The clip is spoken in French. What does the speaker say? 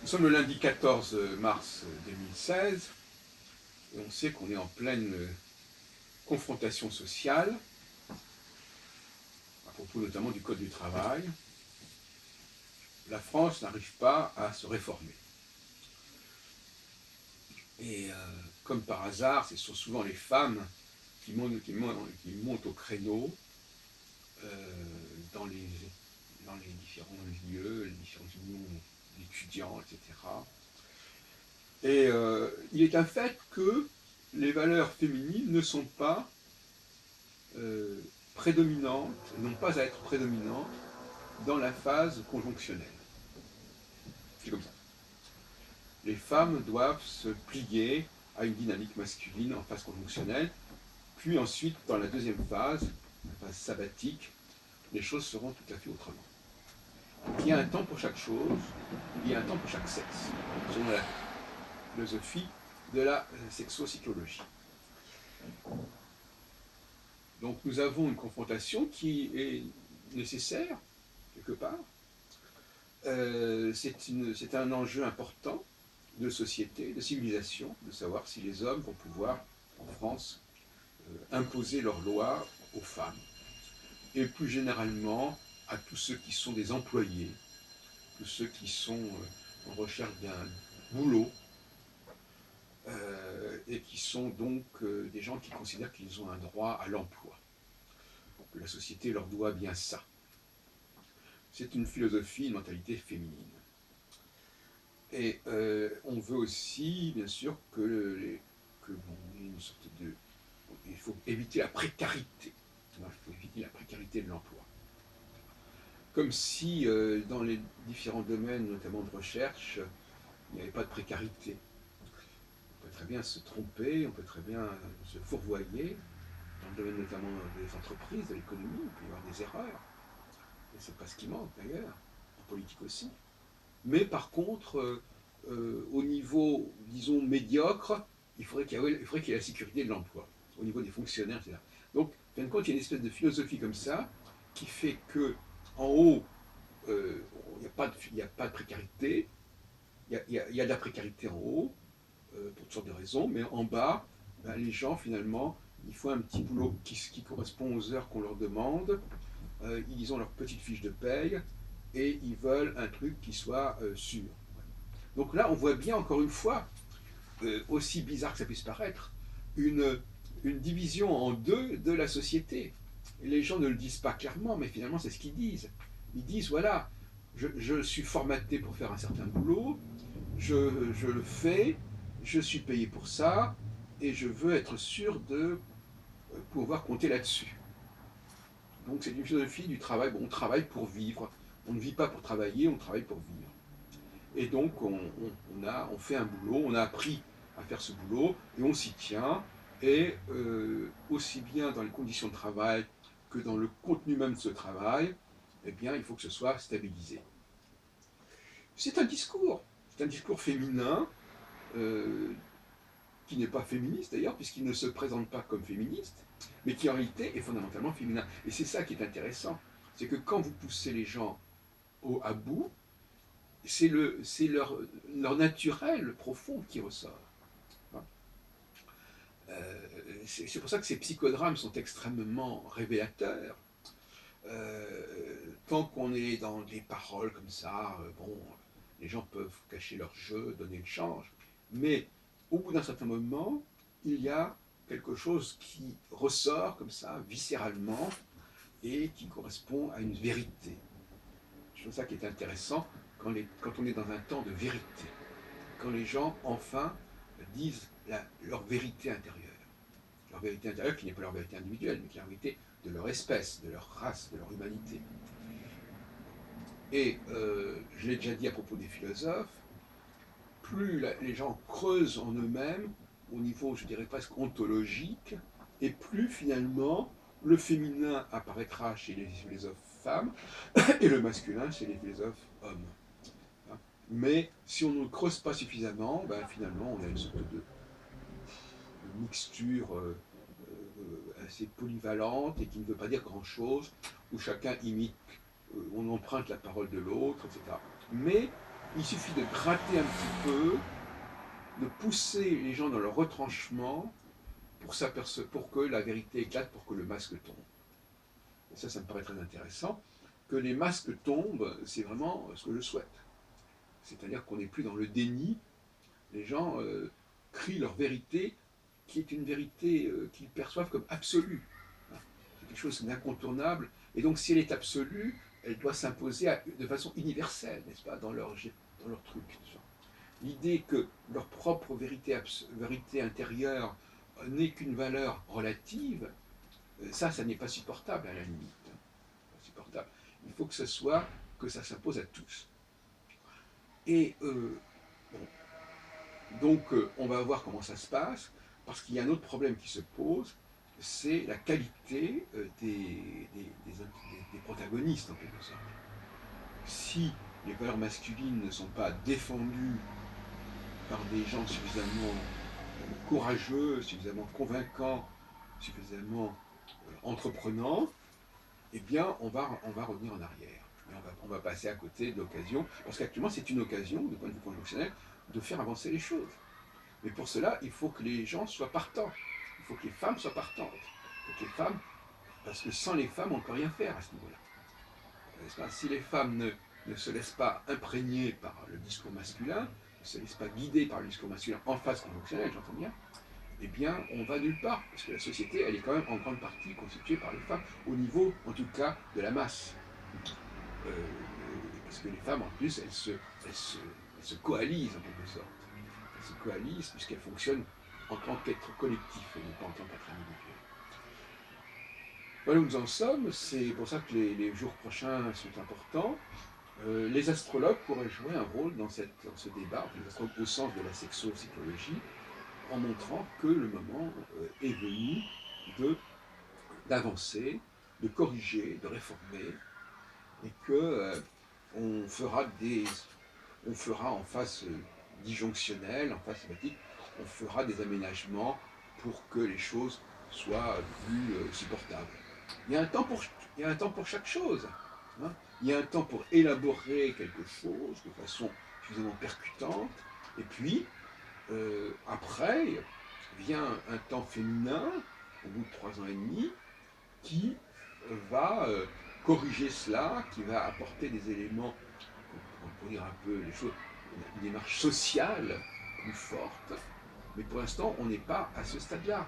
sommes le lundi 14 mars 2016 et on sait qu'on est en pleine confrontation sociale, à propos notamment du Code du travail. La France n'arrive pas à se réformer. Et comme par hasard, ce sont souvent les femmes qui montent au créneau dans les différents lieux, les différentes unions d'étudiants, etc. Et il est un fait que les valeurs féminines ne sont pas prédominantes, n'ont pas à être prédominantes dans la phase conjonctionnelle. C'est comme ça. Les femmes doivent se plier à une dynamique masculine en phase conjonctionnelle, puis ensuite, dans la deuxième phase, la phase sabbatique, les choses seront tout à fait autrement. Il y a un temps pour chaque chose, il y a un temps pour chaque sexe, selon la philosophie de la sexocytologie. Donc nous avons une confrontation qui est nécessaire, quelque part. C'est un enjeu important de société, de civilisation, de savoir si les hommes vont pouvoir, en France, imposer leurs lois aux femmes, et plus généralement à tous ceux qui sont des employés, tous ceux qui sont en recherche d'un boulot, et qui sont donc des gens qui considèrent qu'ils ont un droit à l'emploi, que la société leur doit bien ça. C'est une philosophie, une mentalité féminine. Et on veut aussi, bien sûr, une sorte de... Il faut éviter la précarité. Il faut éviter la précarité de l'emploi. Comme si, dans les différents domaines, notamment de recherche, il n'y avait pas de précarité. On peut très bien se tromper, on peut très bien se fourvoyer, dans le domaine notamment des entreprises, de l'économie, il peut y avoir des erreurs. Et c'est pas ce qui manque d'ailleurs, en politique aussi. Mais par contre, au niveau, disons, médiocre, il faudrait qu'il y ait la sécurité de l'emploi, au niveau des fonctionnaires, etc. Donc, en fin de compte, il y a une espèce de philosophie comme ça, qui fait que en haut, il n'y a pas de précarité, il y a de la précarité en haut, pour toutes sortes de raisons, mais en bas, ben, les gens, finalement, ils font un petit boulot qui correspond aux heures qu'on leur demande, ils ont leur petite fiche de paye, et ils veulent un truc qui soit sûr. Donc là, on voit bien, encore une fois, aussi bizarre que ça puisse paraître, une division en deux de la société. Et les gens ne le disent pas clairement, mais finalement, c'est ce qu'ils disent. Ils disent, voilà, je suis formaté pour faire un certain boulot, je le fais, je suis payé pour ça, et je veux être sûr de pouvoir compter là-dessus. Donc c'est une philosophie du travail, bon, on travaille pour vivre, on ne vit pas pour travailler, on travaille pour vivre. Et donc on fait un boulot, on a appris à faire ce boulot, et on s'y tient, et aussi bien dans les conditions de travail que dans le contenu même de ce travail, eh bien il faut que ce soit stabilisé. C'est un discours féminin, qui n'est pas féministe d'ailleurs, puisqu'il ne se présente pas comme féministe, mais qui en réalité est fondamentalement féminin. Et c'est ça qui est intéressant, c'est que quand vous poussez les gens à bout, c'est leur naturel profond qui ressort. C'est pour ça que ces psychodrames sont extrêmement révélateurs. Tant qu'on est dans des paroles comme ça, bon, les gens peuvent cacher leur jeu, donner le change, mais au bout d'un certain moment, il y a quelque chose qui ressort comme ça, viscéralement, et qui correspond à une vérité. C'est ça qui est intéressant quand on est dans un temps de vérité, quand les gens, enfin, disent leur vérité intérieure. Leur vérité intérieure qui n'est pas leur vérité individuelle, mais qui est la vérité de leur espèce, de leur race, de leur humanité. Et je l'ai déjà dit à propos des philosophes, plus les gens creusent en eux-mêmes, au niveau, je dirais presque ontologique, et plus finalement le féminin apparaîtra chez les philosophes femmes et le masculin chez les philosophes hommes. Mais si on ne creuse pas suffisamment, ben finalement on a une sorte de mixture assez polyvalente et qui ne veut pas dire grand-chose, où chacun imite, on emprunte la parole de l'autre, etc. Mais Il suffit de gratter un petit peu, de pousser les gens dans leur retranchement pour que la vérité éclate, pour que le masque tombe. Et ça me paraît très intéressant. Que les masques tombent, c'est vraiment ce que je souhaite. C'est-à-dire qu'on n'est plus dans le déni. Les gens crient leur vérité, qui est une vérité qu'ils perçoivent comme absolue. C'est quelque chose d'incontournable. Et donc, si elle est absolue, elle doit s'imposer de façon universelle, n'est-ce pas, dans leur truc. L'idée que leur propre vérité intérieure n'est qu'une valeur relative, ça n'est pas supportable à la limite. Pas supportable. Il faut que que ça s'impose à tous. Et bon, donc on va voir comment ça se passe, parce qu'il y a un autre problème qui se pose, c'est la qualité des protagonistes en quelque sorte. Si les valeurs masculines ne sont pas défendues par des gens suffisamment courageux, suffisamment convaincants, suffisamment entreprenants, eh bien, on va revenir en arrière. Et on va passer à côté de l'occasion, parce qu'actuellement, c'est une occasion, du point de vue conjonctionnel, de faire avancer les choses. Mais pour cela, il faut que les gens soient partants. Il faut que les femmes soient partantes. Il faut que les femmes, parce que sans les femmes, on ne peut rien faire à ce niveau-là. Si les femmes ne se laissent pas imprégner par le discours masculin, ne se laissent pas guider par le discours masculin en phase conjonctionnelle, j'entends bien, eh bien, on va nulle part, parce que la société, elle est quand même en grande partie constituée par les femmes, au niveau, en tout cas, de la masse. Euh, Parce que les femmes, en plus, elles se coalisent, en quelque sorte. Elles se coalisent, puisqu'elles fonctionnent en tant qu'être collectif, et non pas en tant qu'être individuel. Voilà où nous en sommes, c'est pour ça que les jours prochains sont importants. Les astrologues pourraient jouer un rôle dans ce débat, les astrologues au sens de la sexopsychologie, en montrant que le moment est venu d'avancer, de corriger, de réformer, et que on fera en phase disjonctionnelle, en phase thématique, on fera des aménagements pour que les choses soient plus supportables. Il y a un temps il y a un temps pour chaque chose. Hein. Il y a un temps pour élaborer quelque chose de façon suffisamment percutante, et puis après vient un temps féminin, au bout de 3 ans et demi, qui va corriger cela, qui va apporter des éléments, pour dire un peu les choses, une démarche sociale plus forte. Mais pour l'instant, on n'est pas à ce stade-là.